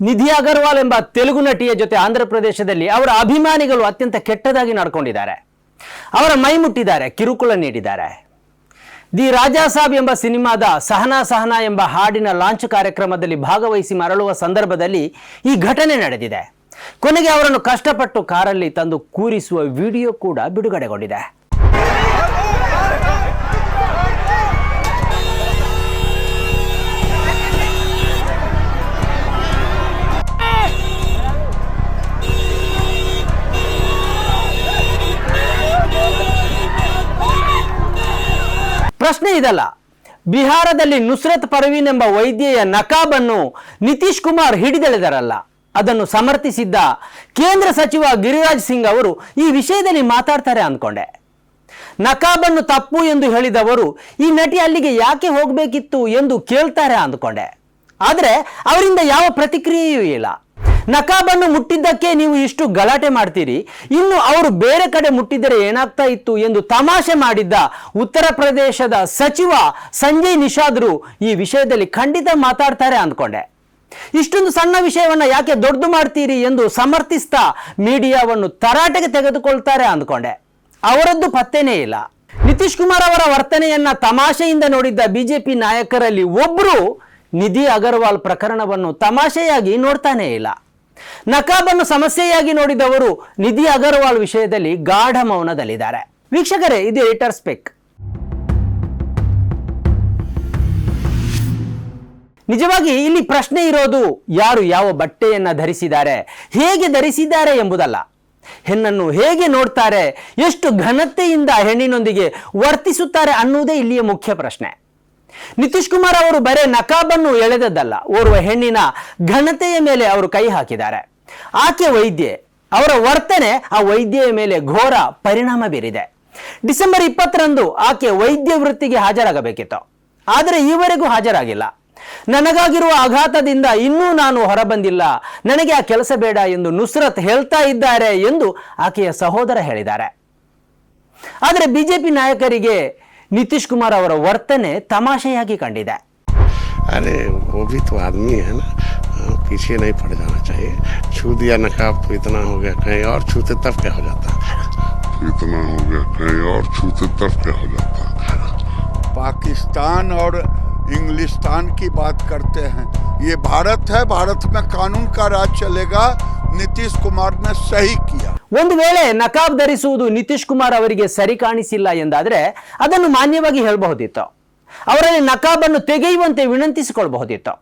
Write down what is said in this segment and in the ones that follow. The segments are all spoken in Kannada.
ನಿಧಿ ಅಗರ್ವಾಲ್ ಎಂಬ ತೆಲುಗು ನಟಿಯ ಜೊತೆ ಆಂಧ್ರ ಪ್ರದೇಶದಲ್ಲಿ ಅವರ ಅಭಿಮಾನಿಗಳು ಅತ್ಯಂತ ಕೆಟ್ಟದಾಗಿ ನಡ್ಕೊಂಡಿದ್ದಾರೆ. ಅವರ ಮೈ ಮುಟ್ಟಿದ್ದಾರೆ, ಕಿರುಕುಳ ನೀಡಿದ್ದಾರೆ. ದಿ ರಾಜಾ ಸಾಬ್ ಎಂಬ ಸಿನಿಮಾದ ಸಹನಾ ಸಹನಾ ಎಂಬ ಹಾಡಿನ ಲಾಂಚ್ ಕಾರ್ಯಕ್ರಮದಲ್ಲಿ ಭಾಗವಹಿಸಿ ಮರಳುವ ಸಂದರ್ಭದಲ್ಲಿ ಈ ಘಟನೆ ನಡೆದಿದೆ. ಕೊನೆಗೆ ಅವರನ್ನು ಕಷ್ಟಪಟ್ಟು ಕಾರಲ್ಲಿ ತಂದು ಕೂರಿಸುವ ವಿಡಿಯೋ ಕೂಡ ಬಿಡುಗಡೆಗೊಂಡಿದೆ. ಪ್ರಶ್ನೆ ಇದಲ್ಲ, ಬಿಹಾರದಲ್ಲಿ ನುಸ್ರತ್ ಪರ್ವೀನ್ ಎಂಬ ವೈದ್ಯೆಯ ನಕಾಬನ್ನು ನಿತೀಶ್ ಕುಮಾರ್ ಹಿಡಿದೆಳೆದರಲ್ಲ, ಅದನ್ನು ಸಮರ್ಥಿಸಿದ್ದ ಕೇಂದ್ರ ಸಚಿವ ಗಿರಿರಾಜ್ ಸಿಂಗ್ ಅವರು ಈ ವಿಷಯದಲ್ಲಿ ಮಾತಾಡ್ತಾರೆ ಅಂದ್ಕೊಂಡೆ. ನಕಾಬನ್ನು ತಪ್ಪು ಎಂದು ಹೇಳಿದವರು ಈ ನಟಿ ಅಲ್ಲಿಗೆ ಯಾಕೆ ಹೋಗಬೇಕಿತ್ತು ಎಂದು ಕೇಳ್ತಾರೆ ಅಂದ್ಕೊಂಡೆ. ಆದರೆ ಅವರಿಂದ ಯಾವ ಪ್ರತಿಕ್ರಿಯೆಯೂ ಇಲ್ಲ. ನಕಾಬನ್ನು ಮುಟ್ಟಿದ್ದಕ್ಕೆ ನೀವು ಇಷ್ಟು ಗಲಾಟೆ ಮಾಡ್ತೀರಿ, ಇನ್ನು ಅವರು ಬೇರೆ ಕಡೆ ಮುಟ್ಟಿದರೆ ಏನಾಗ್ತಾ ಇತ್ತು ಎಂದು ತಮಾಷೆ ಮಾಡಿದ್ದ ಉತ್ತರ ಪ್ರದೇಶದ ಸಚಿವ ಸಂಜಯ್ ನಿಷಾದ್ರು ಈ ವಿಷಯದಲ್ಲಿ ಖಂಡಿತ ಮಾತಾಡ್ತಾರೆ ಅಂದ್ಕೊಂಡೆ. ಇಷ್ಟೊಂದು ಸಣ್ಣ ವಿಷಯವನ್ನು ಯಾಕೆ ದೊಡ್ಡದು ಮಾಡ್ತೀರಿ ಎಂದು ಸಮರ್ಥಿಸ್ತಾ ಮೀಡಿಯಾವನ್ನು ತರಾಟೆಗೆ ತೆಗೆದುಕೊಳ್ತಾರೆ ಅಂದ್ಕೊಂಡೆ. ಅವರದ್ದು ಪತ್ತೆನೇ ಇಲ್ಲ. ನಿತೀಶ್ ಕುಮಾರ್ ಅವರ ವರ್ತನೆಯನ್ನ ತಮಾಷೆಯಿಂದ ನೋಡಿದ್ದ ಬಿಜೆಪಿ ನಾಯಕರಲ್ಲಿ ಒಬ್ಬರು ನಿಧಿ ಅಗರ್ವಾಲ್ ಪ್ರಕರಣವನ್ನು ತಮಾಷೆಯಾಗಿ ನೋಡ್ತಾನೇ ಇಲ್ಲ. ನಕಾಬನ್ನು ಸಮಸ್ಯೆಯಾಗಿ ನೋಡಿದವರು ನಿಧಿ ಅಗರ್ವಾಲ್ ವಿಷಯದಲ್ಲಿ ಗಾಢ ಮೌನದಲ್ಲಿದ್ದಾರೆ. ವೀಕ್ಷಕರೇ, ಇದು ಎಡಿಟರ್ ಸ್ಪೆಕ್. ನಿಜವಾಗಿ ಇಲ್ಲಿ ಪ್ರಶ್ನೆ ಇರೋದು ಯಾರು ಯಾವ ಬಟ್ಟೆಯನ್ನ ಧರಿಸಿದ್ದಾರೆ, ಹೇಗೆ ಧರಿಸಿದ್ದಾರೆ ಎಂಬುದಲ್ಲ. ಹೆಣ್ಣನ್ನು ಹೇಗೆ ನೋಡ್ತಾರೆ, ಎಷ್ಟು ಘನತೆಯಿಂದ ಹೆಣ್ಣಿನೊಂದಿಗೆ ವರ್ತಿಸುತ್ತಾರೆ ಅನ್ನುವುದೇ ಇಲ್ಲಿಯ ಮುಖ್ಯ ಪ್ರಶ್ನೆ. ನಿತೀಶ್ ಕುಮಾರ್ ಅವರು ಬರೇ ನಕಾಬನ್ನು ಎಳೆದದ್ದಲ್ಲ, ಓರ್ವ ಹೆಣ್ಣಿನ ಘನತೆಯ ಮೇಲೆ ಅವರು ಕೈ ಹಾಕಿದ್ದಾರೆ. ಆಕೆ ವೈದ್ಯೆ, ಅವರ ವರ್ತನೆ ಆ ವೈದ್ಯೆಯ ಮೇಲೆ ಘೋರ ಪರಿಣಾಮ ಬೀರಿದೆ. ಡಿಸೆಂಬರ್ 20ರಂದು ಆಕೆ ವೈದ್ಯ ವೃತ್ತಿಗೆ ಹಾಜರಾಗಬೇಕಿತ್ತು, ಆದರೆ ಈವರೆಗೂ ಹಾಜರಾಗಿಲ್ಲ. ನನಗಾಗಿರುವ ಆಘಾತದಿಂದ ಇನ್ನೂ ನಾನು ಹೊರಬಂದಿಲ್ಲ, ನನಗೆ ಆ ಕೆಲಸ ಬೇಡ ಎಂದು ನುಸ್ರತ್ ಹೇಳ್ತಾ ಇದ್ದಾರೆ ಎಂದು ಆಕೆಯ ಸಹೋದರ ಹೇಳಿದ್ದಾರೆ. ಆದರೆ ಬಿಜೆಪಿ ನಾಯಕರಿಗೆ ನಿತೀಶ್ ಕುಮಾರ್ ಅವರ ವರ್ತನೆ ತಮಾಷೆಯಾಗಿ ಕಂಡಿದೆ. अरे वो भी तो आदमी है ना, पीछे नहीं पड़ जाना चाहिए. छू दिया नकाब तो इतना हो गया, कहीं और छूते तब क्या हो जाता, इतना हो गया कहीं और छूते तब क्या हो जाता. पाकिस्तान और इंग्लिस्तान की बात करते हैं, ये भारत है, भारत में कानून का राज चलेगा. ನಿತೀಶ್ ಕುಮಾರ್ ನ ಸಹಿ ಕಿಯಾ. ಒಂದು ವೇಳೆ ನಕಾಬ್ ಧರಿಸುವುದು ನಿತೀಶ್ ಕುಮಾರ್ ಅವರಿಗೆ ಸರಿ ಕಾಣಿಸಿಲ್ಲ ಎಂದಾದರೆ ಅದನ್ನು ಮಾನ್ಯವಾಗಿ ಹೇಳಬಹುದಿತ್ತು. ಅವರಲ್ಲಿ ನಕಾಬನ್ನು ತೆಗೆಯುವಂತೆ ವಿನಂತಿಸಿಕೊಳ್ಳಬಹುದಿತ್ತು.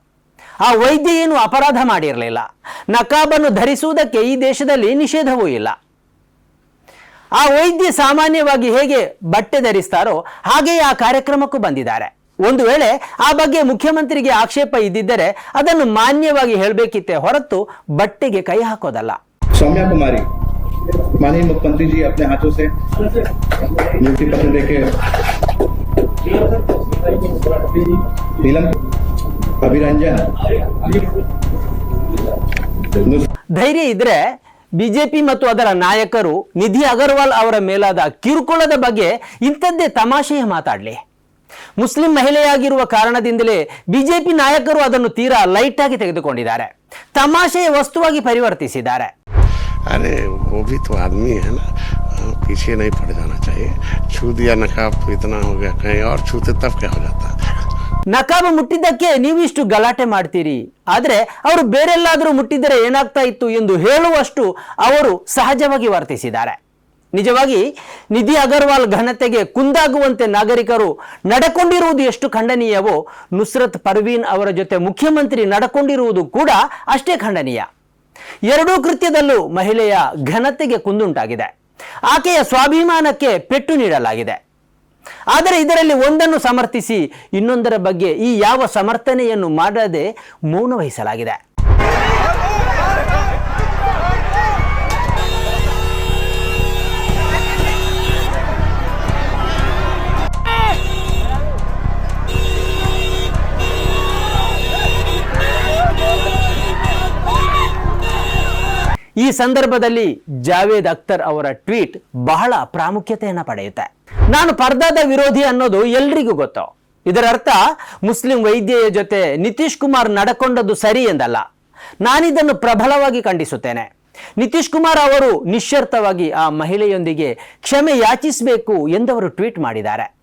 ಆ ವೈದ್ಯ ಏನು ಅಪರಾಧ ಮಾಡಿರಲಿಲ್ಲ. ನಕಾಬನ್ನು ಧರಿಸುವುದಕ್ಕೆ ಈ ದೇಶದಲ್ಲಿ ನಿಷೇಧವೂ ಇಲ್ಲ. ಆ ವೈದ್ಯ ಸಾಮಾನ್ಯವಾಗಿ ಹೇಗೆ ಬಟ್ಟೆ ಧರಿಸ್ತಾರೋ ಹಾಗೆಯೇ ಆ ಕಾರ್ಯಕ್ರಮಕ್ಕೂ ಬಂದಿದ್ದಾರೆ. ಒಂದು ವೇಳೆ ಆ ಬಗ್ಗೆ ಮುಖ್ಯಮಂತ್ರಿಗೆ ಆಕ್ಷೇಪ ಇದ್ದಿದ್ದರೆ ಅದನ್ನು ಮಾನ್ಯವಾಗಿ ಹೇಳಬೇಕಿತ್ತೆ ಹೊರತು ಬಟ್ಟೆಗೆ ಕೈ ಹಾಕೋದಲ್ಲ. सौम्या कुमारी, माननीय मुख्यमंत्री जी अपने हाथों से नियुक्ति पत्र देके नीलम अभिरंजन. ಧೈರ್ಯ ಇದ್ರೆ ಬಿಜೆಪಿ ಮತ್ತು ಅದರ ನಾಯಕರು ನಿಧಿ ಅಗರ್ವಾಲ್ ಅವರ ಮೇಲಾದ ಕಿರುಕುಳದ ಬಗ್ಗೆ ಇಂಥದ್ದೇ ತಮಾಷೆಯ ಮಾತಾಡಲಿ. ಮುಸ್ಲಿಂ ಮಹಿಳೆಯಾಗಿರುವ ಕಾರಣದಿಂದಲೇ ಬಿಜೆಪಿ ನಾಯಕರು ಅದನ್ನು ತೀರಾ ಲೈಟ್ ಆಗಿ ತೆಗೆದುಕೊಂಡಿದ್ದಾರೆ, ತಮಾಷೆಯ ವಸ್ತುವಾಗಿ ಪರಿವರ್ತಿಸಿದ್ದಾರೆ. अरे वो भी तो आदमी है ना, पीछे नहीं पड़ जाना चाहिए. छू दिया नकाब तो इतना हो गया, कहीं और छूते तब क्या हो जाता. ನಕಾಬ ಮುಟ್ಟಿದ್ದಕ್ಕೆ ನೀವಿಷ್ಟು ಗಲಾಟೆ ಮಾಡ್ತೀರಿ, ಆದರೆ ಅವರು ಬೇರೆಲ್ಲಾದರೂ ಮುಟ್ಟಿದರೆ ಏನಾಗ್ತಾ ಇತ್ತು ಎಂದು ಹೇಳುವಷ್ಟು ಅವರು ಸಹಜವಾಗಿ ವರ್ತಿಸಿದ್ದಾರೆ. ನಿಜವಾಗಿ ನಿಧಿ ಅಗರ್ವಾಲ್ ಘನತೆಗೆ ಕುಂದಾಗುವಂತೆ ನಾಗರಿಕರು ನಡ್ಕೊಂಡಿರುವುದು ಎಷ್ಟು ಖಂಡನೀಯವೋ ನುಸ್ರತ್ ಪರ್ವೀನ್ ಅವರ ಜೊತೆ ಮುಖ್ಯಮಂತ್ರಿ ನಡ್ಕೊಂಡಿರುವುದು ಕೂಡ ಅಷ್ಟೇ ಖಂಡನೀಯ. ಎರಡೂ ಕೃತ್ಯದಲ್ಲೂ ಮಹಿಳೆಯ ಘನತೆಗೆ ಕುಂದುಂಟಾಗಿದೆ, ಆಕೆಯ ಸ್ವಾಭಿಮಾನಕ್ಕೆ ಪೆಟ್ಟು ನೀಡಲಾಗಿದೆ. ಆದರೆ ಇದರಲ್ಲಿ ಒಂದನ್ನು ಸಮರ್ಥಿಸಿ ಇನ್ನೊಂದರ ಬಗ್ಗೆ ಈ ಯಾವ ಸಮರ್ಥನೆಯನ್ನು ಮಾಡದೆ ಮೌನ ವಹಿಸಲಾಗಿದೆ. ಈ ಸಂದರ್ಭದಲ್ಲಿ ಜಾವೇದ್ ಅಖ್ತರ್ ಅವರ ಟ್ವೀಟ್ ಬಹಳ ಪ್ರಾಮುಖ್ಯತೆಯನ್ನು ಪಡೆಯುತ್ತೆ. ನಾನು ಪರ್ದಾದ ವಿರೋಧಿ ಅನ್ನೋದು ಎಲ್ರಿಗೂ ಗೊತ್ತು. ಇದರ ಅರ್ಥ ಮುಸ್ಲಿಂ ವೈದ್ಯೆಯ ಜೊತೆ ನಿತೀಶ್ ಕುಮಾರ್ ನಡ್ಕೊಂಡದ್ದು ಸರಿ ಎಂದಲ್ಲ. ನಾನಿದನ್ನು ಪ್ರಬಲವಾಗಿ ಖಂಡಿಸುತ್ತೇನೆ. ನಿತೀಶ್ ಕುಮಾರ್ ಅವರು ನಿಶ್ಶರ್ಥವಾಗಿ ಆ ಮಹಿಳೆಯೊಂದಿಗೆ ಕ್ಷಮೆ ಯಾಚಿಸಬೇಕು ಎಂದವರು ಟ್ವೀಟ್ ಮಾಡಿದ್ದಾರೆ.